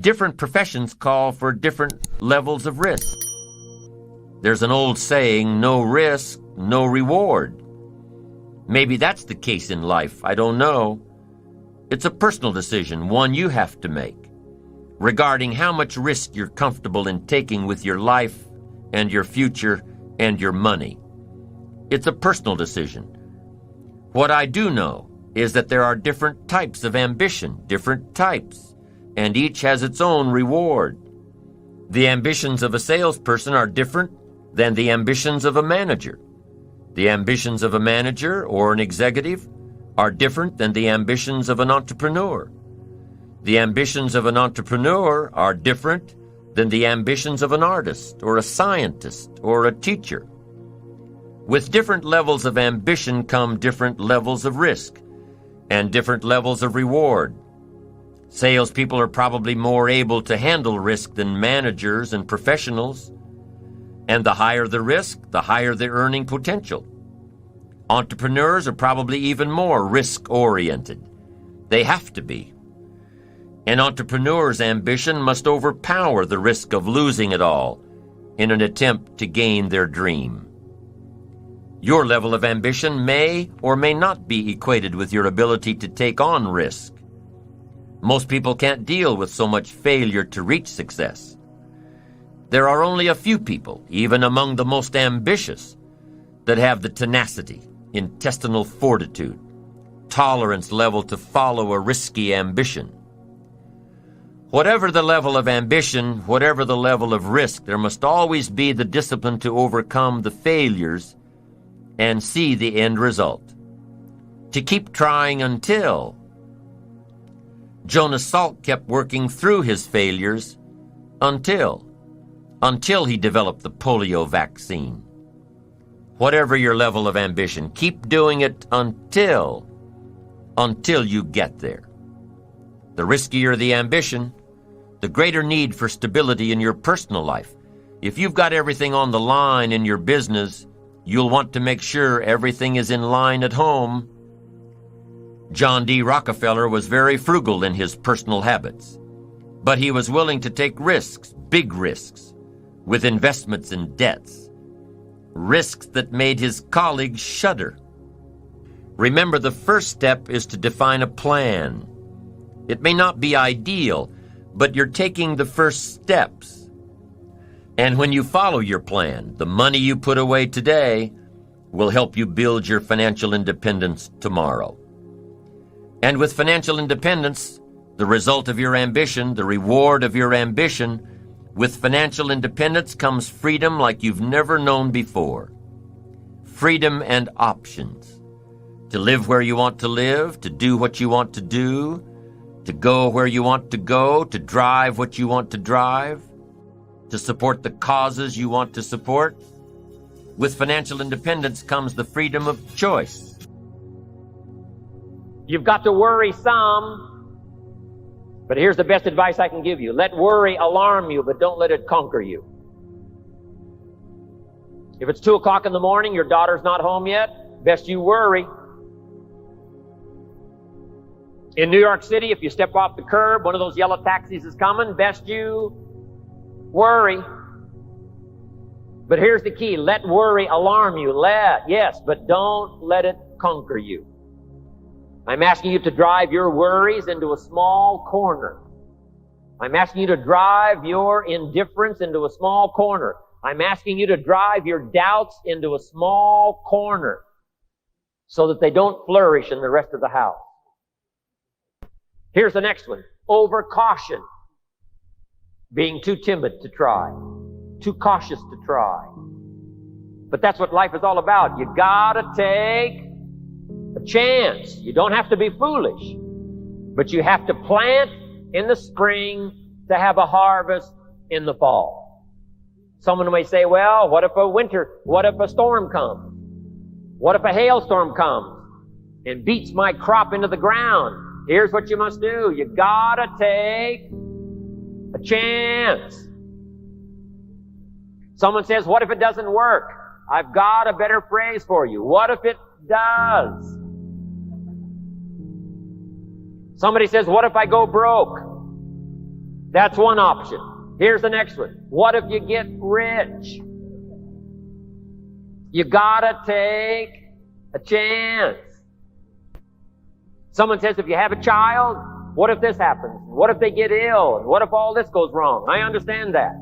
Different professions call for different levels of risk. There's an old saying, no risk, no reward. Maybe that's the case in life, I don't know. It's a personal decision, one you have to make, regarding how much risk you're comfortable in taking with your life and your future and your money. It's a personal decision. What I do know is that there are different types of ambition, different types, and each has its own reward. The ambitions of a salesperson are different than the ambitions of a manager. The ambitions of a manager or an executive are different than the ambitions of an entrepreneur. The ambitions of an entrepreneur are different than the ambitions of an artist or a scientist or a teacher. With different levels of ambition come different levels of risk and different levels of reward. Salespeople are probably more able to handle risk than managers and professionals. And the higher the risk, the higher the earning potential. Entrepreneurs are probably even more risk-oriented. They have to be. An entrepreneur's ambition must overpower the risk of losing it all in an attempt to gain their dream. Your level of ambition may or may not be equated with your ability to take on risk. Most people can't deal with so much failure to reach success. There are only a few people, even among the most ambitious, that have the tenacity, intestinal fortitude, tolerance level to follow a risky ambition. Whatever the level of ambition, whatever the level of risk, there must always be the discipline to overcome the failures and see the end result. To keep trying until. Jonas Salk kept working through his failures until he developed the polio vaccine. Whatever your level of ambition, keep doing it until you get there. The riskier the ambition, the greater need for stability in your personal life. If you've got everything on the line in your business, you'll want to make sure everything is in line at home. John D. Rockefeller was very frugal in his personal habits, but he was willing to take risks, big risks, with investments and debts, risks that made his colleagues shudder. Remember, the first step is to define a plan. It may not be ideal, but you're taking the first steps. And when you follow your plan, the money you put away today will help you build your financial independence tomorrow. And with financial independence, the result of your ambition, the reward of your ambition, with financial independence comes freedom like you've never known before. Freedom and options. To live where you want to live, to do what you want to do, to go where you want to go, to drive what you want to drive, to support the causes you want to support. With financial independence comes the freedom of choice. You've got to worry some, but here's the best advice I can give you. Let worry alarm you, but don't let it conquer you. If it's 2 o'clock in the morning, your daughter's not home yet, best you worry. In New York City, if you step off the curb, one of those yellow taxis is coming, best you worry. But here's the key. Let worry alarm you. Yes, but don't let it conquer you. I'm asking you to drive your worries into a small corner. I'm asking you to drive your indifference into a small corner. I'm asking you to drive your doubts into a small corner so that they don't flourish in the rest of the house. Here's the next one. Over caution. Being too timid to try. Too cautious to try. But that's what life is all about. You gotta take a chance. You don't have to be foolish, but you have to plant in the spring to have a harvest in the fall. Someone may say, well, what if a storm comes? What if a hailstorm comes and beats my crop into the ground? Here's what you must do. You gotta take a chance. Someone says, what if it doesn't work? I've got a better phrase for you. What if it does? Somebody says, what if I go broke? That's one option. Here's the next one. What if you get rich? You gotta take a chance. Someone says, if you have a child, what if this happens? What if they get ill? And what if all this goes wrong? I understand that.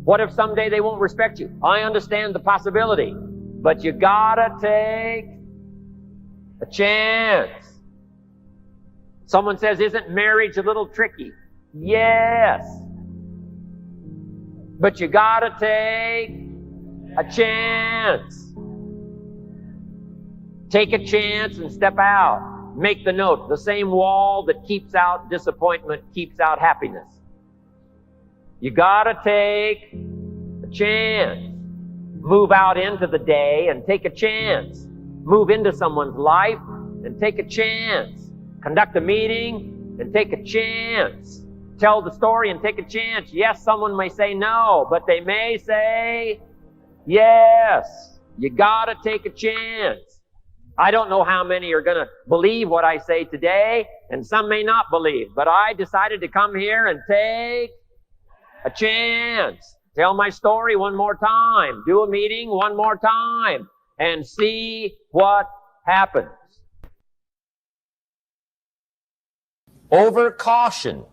What if someday they won't respect you? I understand the possibility. But you gotta take a chance. Someone says, isn't marriage a little tricky? Yes. But you gotta take a chance. Take a chance and step out. Make the note. The same wall that keeps out disappointment keeps out happiness. You gotta take a chance. Move out into the day and take a chance. Move into someone's life and take a chance. Conduct a meeting and take a chance. Tell the story and take a chance. Yes, someone may say no, but they may say yes. You gotta take a chance. I don't know how many are going to believe what I say today, and some may not believe, but I decided to come here and take a chance. Tell my story one more time. Do a meeting one more time and see what happens. Over caution.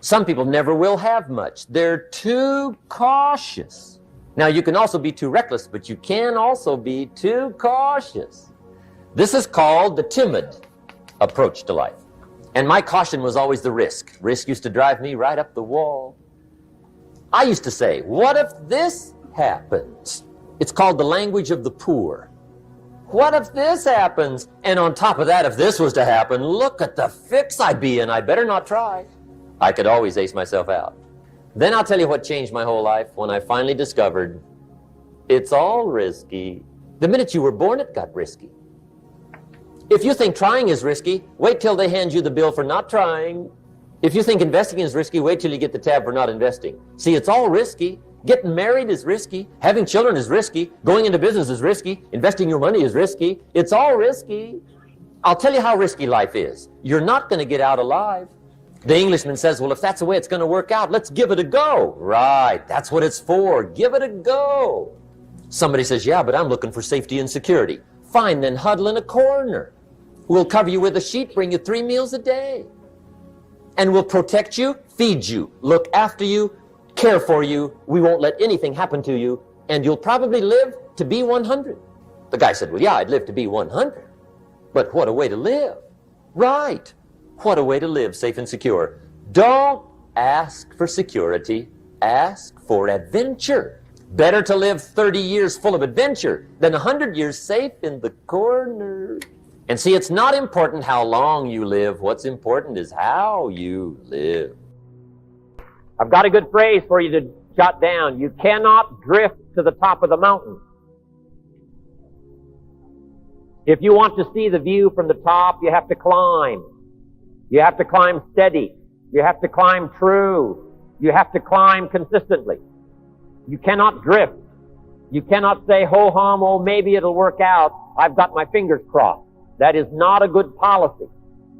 Some people never will have much. They're too cautious. Now, you can also be too reckless, but you can also be too cautious. This is called the timid approach to life. And my caution was always the risk. Risk used to drive me right up the wall. I used to say, what if this happens? It's called the language of the poor. What if this happens? And on top of that, if this was to happen, look at the fix I'd be in. I better not try. I could always ace myself out. Then I'll tell you what changed my whole life when I finally discovered it's all risky. The minute you were born, it got risky. If you think trying is risky, wait till they hand you the bill for not trying. If you think investing is risky, wait till you get the tab for not investing. See, it's all risky. Getting married is risky. Having children is risky. Going into business is risky. Investing your money is risky. It's all risky. I'll tell you how risky life is. You're not going to get out alive. The Englishman says, well, if that's the way it's going to work out, let's give it a go. Right, that's what it's for. Give it a go. Somebody says, yeah, but I'm looking for safety and security. Fine, then huddle in a corner. We'll cover you with a sheet, bring you 3 meals a day. And we'll protect you, feed you, look after you, care for you. We won't let anything happen to you. And you'll probably live to be 100. The guy said, well, yeah, I'd live to be 100. But what a way to live. Right. What a way to live safe and secure. Don't ask for security. Ask for adventure. Better to live 30 years full of adventure than 100 years safe in the corner. And see, it's not important how long you live. What's important is how you live. I've got a good phrase for you to jot down. You cannot drift to the top of the mountain. If you want to see the view from the top, you have to climb. You have to climb steady. You have to climb true. You have to climb consistently. You cannot drift. You cannot say, ho-hum, oh, maybe it'll work out. I've got my fingers crossed. That is not a good policy.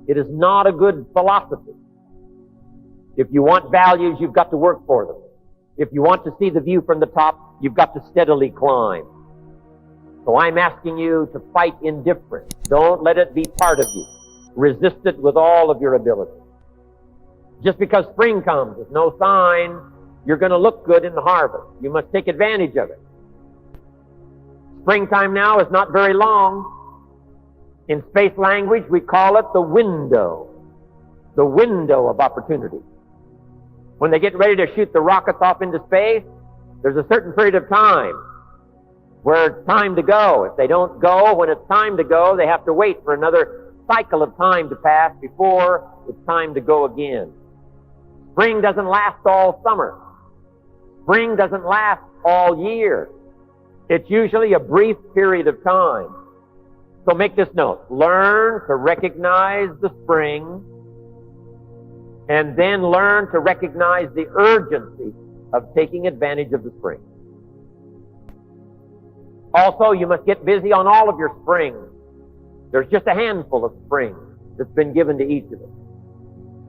It is not a good philosophy. If you want values, you've got to work for them. If you want to see the view from the top, you've got to steadily climb. So I'm asking you to fight indifference. Don't let it be part of you. Resist it with all of your ability. Just because spring comes is no sign you're going to look good in the harvest. You must take advantage of it. Springtime now is not very long. In space language, we call it the window of opportunity. When they get ready to shoot the rockets off into space, there's a certain period of time where it's time to go. If they don't go when it's time to go, they have to wait for another cycle of time to pass before it's time to go again. Spring doesn't last all summer. Spring doesn't last all year. It's usually a brief period of time. So make this note. Learn to recognize the spring, and then learn to recognize the urgency of taking advantage of the spring. Also, you must get busy on all of your springs. There's just a handful of springs that's been given to each of us.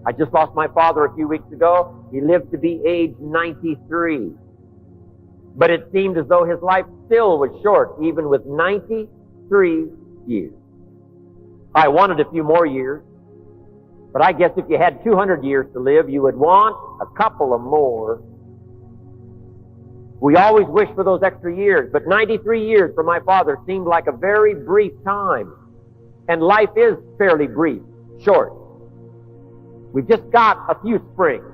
I just lost my father a few weeks ago. He lived to be age 93. But it seemed as though his life still was short, even with 93 years. I wanted a few more years, but I guess if you had 200 years to live, you would want a couple of more. We always wish for those extra years, but 93 years for my father seemed like a very brief time. And life is fairly brief, short. We've just got a few springs.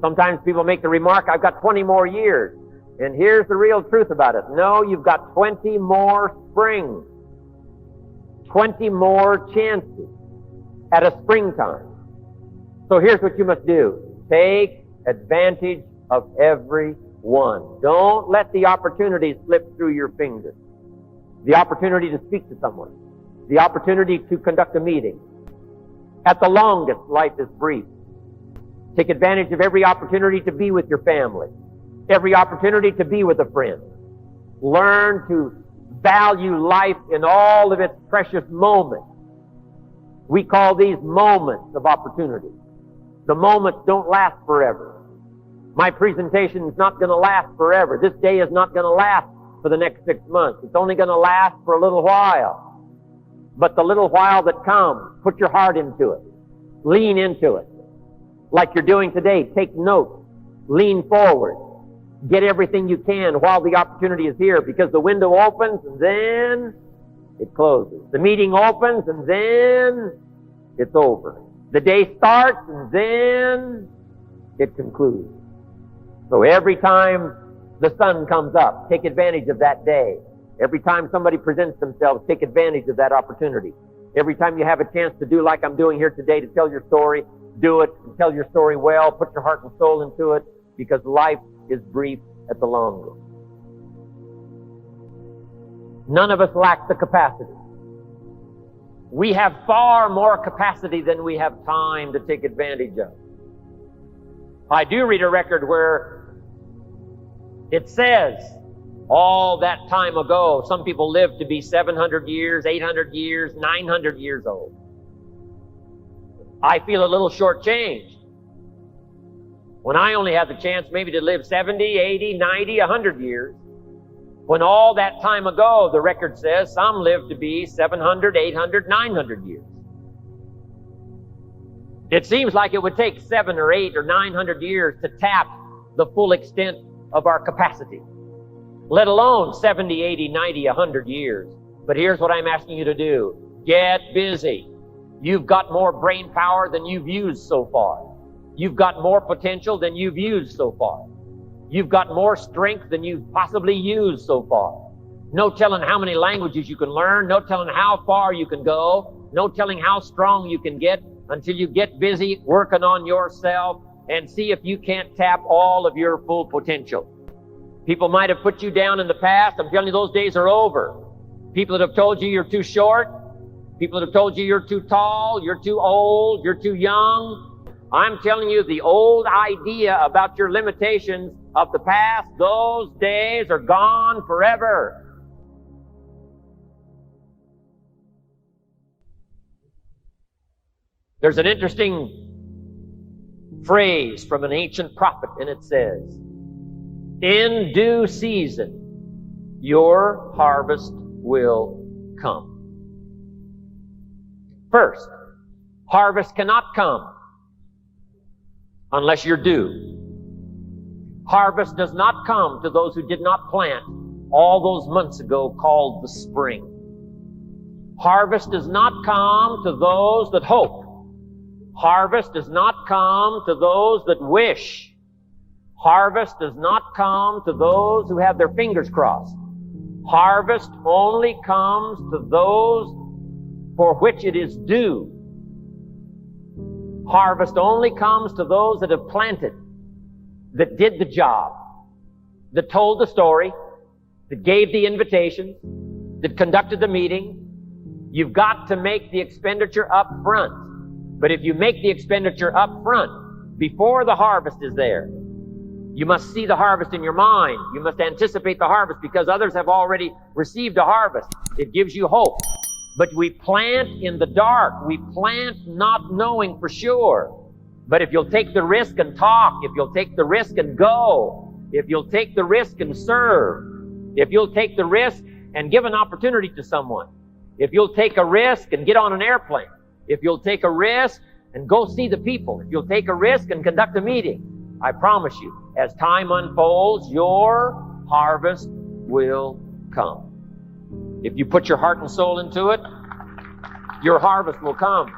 Sometimes people make the remark, I've got 20 more years. And here's the real truth about it. No, you've got 20 more springs. 20 more chances at a springtime. So here's what you must do. Take advantage of every one. Don't let the opportunities slip through your fingers. The opportunity to speak to someone. The opportunity to conduct a meeting. At the longest, life is brief. Take advantage of every opportunity to be with your family. Every opportunity to be with a friend. Learn to value life in all of its precious moments. We call these moments of opportunity. The moments don't last forever. My presentation is not going to last forever. This day is not going to last for the next 6 months. It's only going to last for a little while. But the little while that comes, put your heart into it. Lean into it. Like you're doing today, take notes. Lean forward. Get everything you can while the opportunity is here, because the window opens and then it closes. The meeting opens and then it's over. The day starts and then it concludes. So every time the sun comes up, take advantage of that day. Every time somebody presents themselves, take advantage of that opportunity. Every time you have a chance to do like I'm doing here today, to tell your story, do it and tell your story well. Put your heart and soul into it, because life is brief at the longest. None of us lack the capacity. We have far more capacity than we have time to take advantage of. I do read a record where it says all that time ago, some people lived to be 700 years, 800 years, 900 years old. I feel a little shortchanged when I only have the chance maybe to live 70, 80, 90, 100 years. When all that time ago, the record says, some lived to be 700, 800, 900 years. It seems like it would take 7 or 8 or 900 years to tap the full extent of our capacity, let alone 70, 80, 90, 100 years. But here's what I'm asking you to do. Get busy. You've got more brain power than you've used so far. You've got more potential than you've used so far. You've got more strength than you've possibly used so far. No telling how many languages you can learn. No telling how far you can go. No telling how strong you can get until you get busy working on yourself and see if you can't tap all of your full potential. People might have put you down in the past. I'm telling you, those days are over. People that have told you you're too short. People that have told you you're too tall, you're too old, you're too young. I'm telling you, the old idea about your limitations of the past, those days are gone forever. There's an interesting phrase from an ancient prophet, and it says, in due season, your harvest will come. First, harvest cannot come unless you're due. Harvest does not come to those who did not plant all those months ago called the spring. Harvest does not come to those that hope. Harvest does not come to those that wish. Harvest does not come to those who have their fingers crossed. Harvest only comes to those for which it is due. Harvest only comes to those that have planted, that did the job, that told the story, that gave the invitation, that conducted the meeting. You've got to make the expenditure up front. But if you make the expenditure up front, before the harvest is there, you must see the harvest in your mind. You must anticipate the harvest because others have already received a harvest. It gives you hope. But we plant in the dark. We plant not knowing for sure. But if you'll take the risk and talk, if you'll take the risk and go, if you'll take the risk and serve, if you'll take the risk and give an opportunity to someone, if you'll take a risk and get on an airplane, if you'll take a risk and go see the people, if you'll take a risk and conduct a meeting, I promise you, as time unfolds, your harvest will come. If you put your heart and soul into it, your harvest will come.